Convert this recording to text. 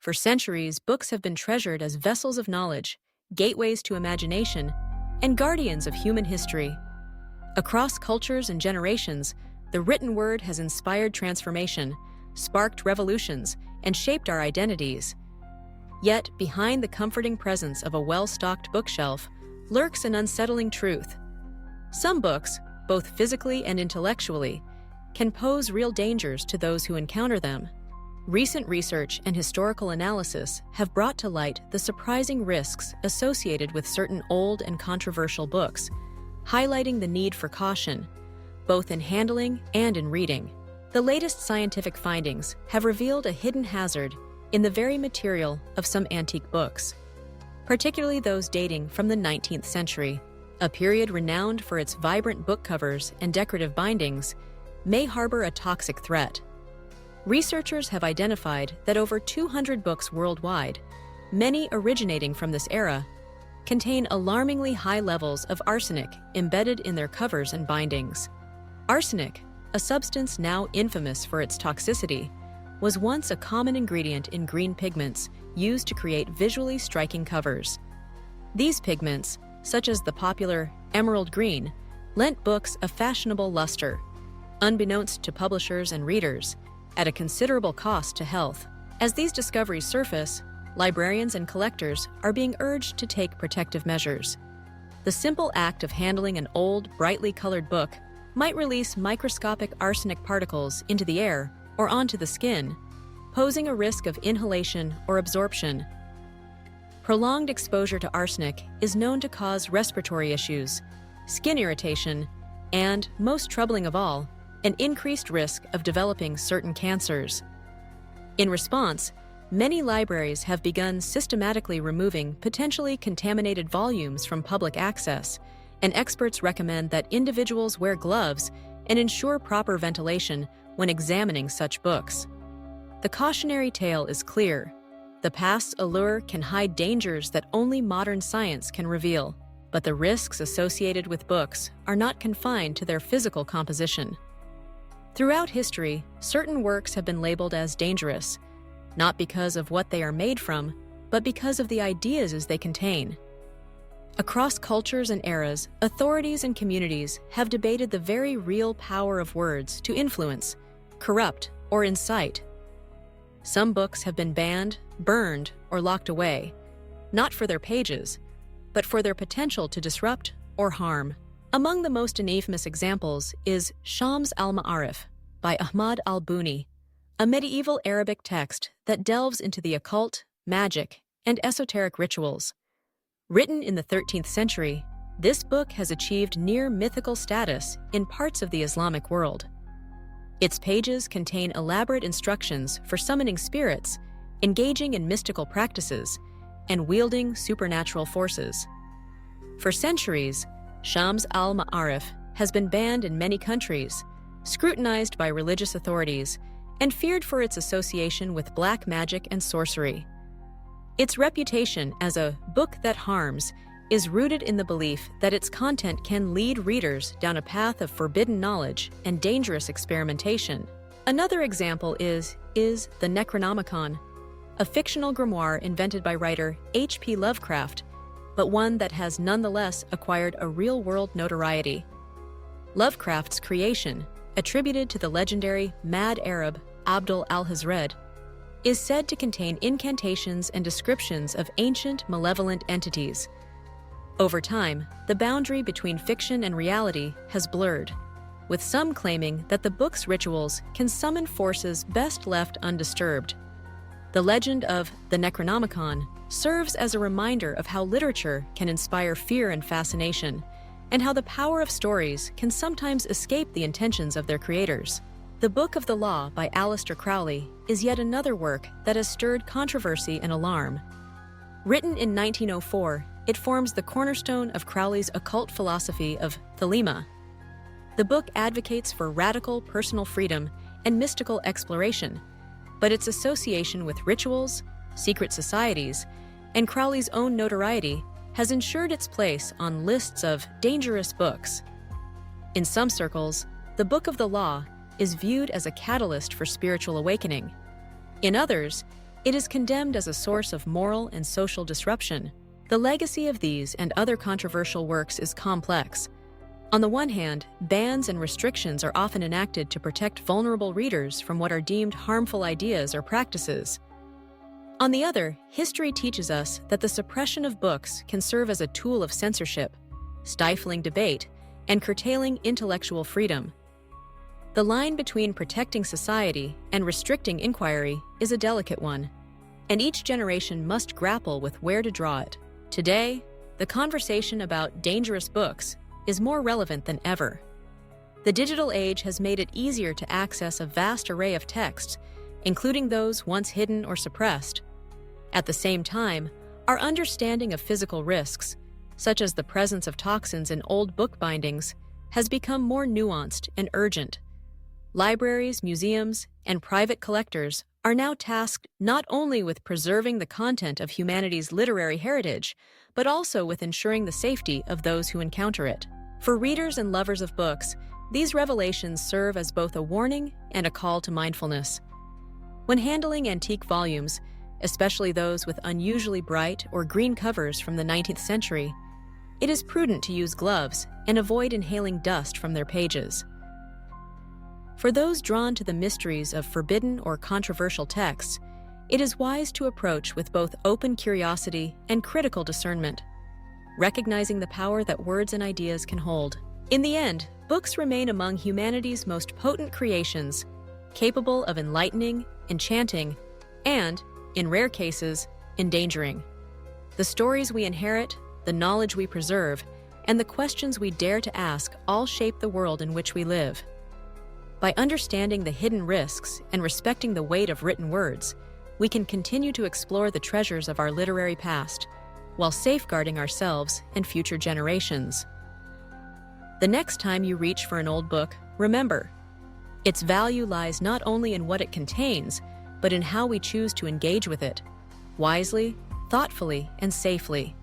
For centuries, books have been treasured as vessels of knowledge, gateways to imagination, and guardians of human history. Across cultures and generations, the written word has inspired transformation, sparked revolutions, and shaped our identities. Yet, behind the comforting presence of a well-stocked bookshelf lurks an unsettling truth. Some books, both physically and intellectually, can pose real dangers to those who encounter them. Recent research and historical analysis have brought to light the surprising risks associated with certain old and controversial books, highlighting the need for caution, both in handling and in reading. The latest scientific findings have revealed a hidden hazard in the very material of some antique books, particularly those dating from the 19th century. A period renowned for its vibrant book covers and decorative bindings may harbor a toxic threat. Researchers have identified that over 200 books worldwide, many originating from this era, contain alarmingly high levels of arsenic embedded in their covers and bindings. Arsenic, a substance now infamous for its toxicity, was once a common ingredient in green pigments used to create visually striking covers. These pigments, such as the popular emerald green, lent books a fashionable luster, unbeknownst to publishers and readers, at a considerable cost to health. As these discoveries surface, librarians and collectors are being urged to take protective measures. The simple act of handling an old, brightly colored book might release microscopic arsenic particles into the air or onto the skin, posing a risk of inhalation or absorption. Prolonged exposure to arsenic is known to cause respiratory issues, skin irritation, and, most troubling of all, an increased risk of developing certain cancers. In response, many libraries have begun systematically removing potentially contaminated volumes from public access, and experts recommend that individuals wear gloves and ensure proper ventilation when examining such books. The cautionary tale is clear. The past's allure can hide dangers that only modern science can reveal, but the risks associated with books are not confined to their physical composition. Throughout history, certain works have been labeled as dangerous, not because of what they are made from, but because of the ideas they contain. Across cultures and eras, authorities and communities have debated the very real power of words to influence, corrupt, or incite. Some books have been banned, burned, or locked away, not for their pages, but for their potential to disrupt or harm. Among the most infamous examples is Shams al-Ma'arif by Ahmad al-Buni, a medieval Arabic text that delves into the occult, magic, and esoteric rituals. Written in the 13th century, this book has achieved near mythical status in parts of the Islamic world. Its pages contain elaborate instructions for summoning spirits, engaging in mystical practices, and wielding supernatural forces. For centuries, Shams al-Ma'arif has been banned in many countries, scrutinized by religious authorities, and feared for its association with black magic and sorcery. Its reputation as a book that harms is rooted in the belief that its content can lead readers down a path of forbidden knowledge and dangerous experimentation. Another example is the Necronomicon, a fictional grimoire invented by writer H.P. Lovecraft, but one that has nonetheless acquired a real-world notoriety. Lovecraft's creation, attributed to the legendary Mad Arab Abdul al-Hazred, is said to contain incantations and descriptions of ancient, malevolent entities. Over time, the boundary between fiction and reality has blurred, with some claiming that the book's rituals can summon forces best left undisturbed. The legend of the Necronomicon serves as a reminder of how literature can inspire fear and fascination, and how the power of stories can sometimes escape the intentions of their creators. The Book of the Law by Aleister Crowley is yet another work that has stirred controversy and alarm. Written in 1904, it forms the cornerstone of Crowley's occult philosophy of Thelema. The book advocates for radical personal freedom and mystical exploration, but its association with rituals, secret societies, and Crowley's own notoriety has ensured its place on lists of dangerous books. In some circles, the Book of the Law is viewed as a catalyst for spiritual awakening. In others, It is condemned as a source of moral and social disruption. The legacy of these and other controversial works is complex. On the one hand, bans and restrictions are often enacted to protect vulnerable readers from what are deemed harmful ideas or practices. On the other, history teaches us that the suppression of books can serve as a tool of censorship, stifling debate, and curtailing intellectual freedom. The line between protecting society and restricting inquiry is a delicate one, and each generation must grapple with where to draw it. Today, the conversation about dangerous books is more relevant than ever. The digital age has made it easier to access a vast array of texts, including those once hidden or suppressed. At the same time, our understanding of physical risks, such as the presence of toxins in old book bindings, has become more nuanced and urgent. Libraries, museums, and private collectors are now tasked not only with preserving the content of humanity's literary heritage, but also with ensuring the safety of those who encounter it. For readers and lovers of books, these revelations serve as both a warning and a call to mindfulness. When handling antique volumes, especially those with unusually bright or green covers from the 19th century, it is prudent to use gloves and avoid inhaling dust from their pages. For those drawn to the mysteries of forbidden or controversial texts, it is wise to approach with both open curiosity and critical discernment, recognizing the power that words and ideas can hold. In the end, books remain among humanity's most potent creations, capable of enlightening, enchanting, and, in rare cases, endangering. The stories we inherit, the knowledge we preserve, and the questions we dare to ask all shape the world in which we live. By understanding the hidden risks and respecting the weight of written words, we can continue to explore the treasures of our literary past, while safeguarding ourselves and future generations. The next time you reach for an old book, remember, its value lies not only in what it contains, but in how we choose to engage with it, wisely, thoughtfully, and safely.